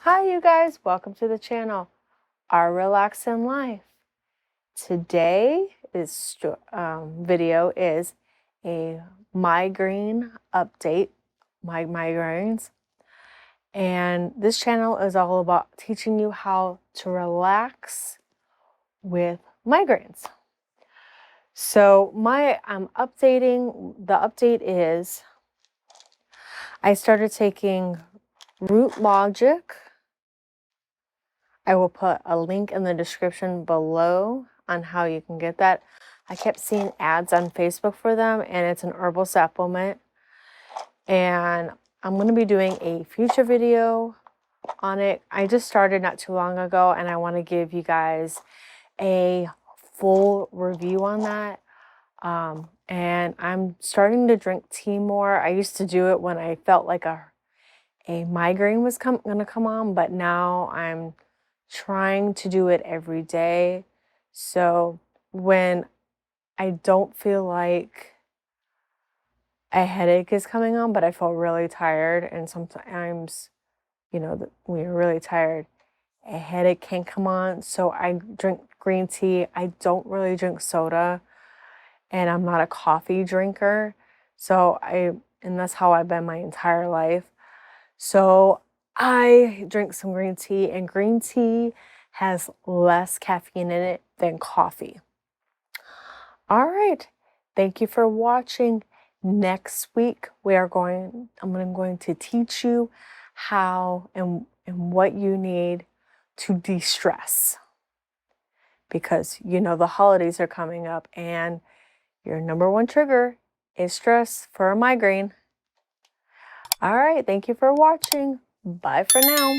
Hi you guys, welcome to the channel, Our Relaxing Life. Today's video is a migraine update, my migraines. And this channel is all about teaching you how to relax with migraines. So I'm updating, the update is I started taking Root Logic. I will put a link in the description below on how you can get that. I kept seeing ads on Facebook for them, and it's an herbal supplement. And I'm going to be doing a future video on it. I just started not too long ago, and I want to give you guys a full review on that. And I'm starting to drink tea more. I used to do it when I felt like a migraine was going to come on, but now I'm trying to do it every day. So when I don't feel like a headache is coming on, but I feel really tired, and sometimes, when you're really tired, a headache can come on. So I drink green tea. I don't really drink soda, and I'm not a coffee drinker. And that's how I've been my entire life. So I drink some green tea, and green tea has less caffeine in it than coffee. All right. Thank you for watching. Next week, I'm going to teach you how and what you need to de-stress. Because the holidays are coming up, and your number one trigger is stress for a migraine. All right. Thank you for watching. Bye for now.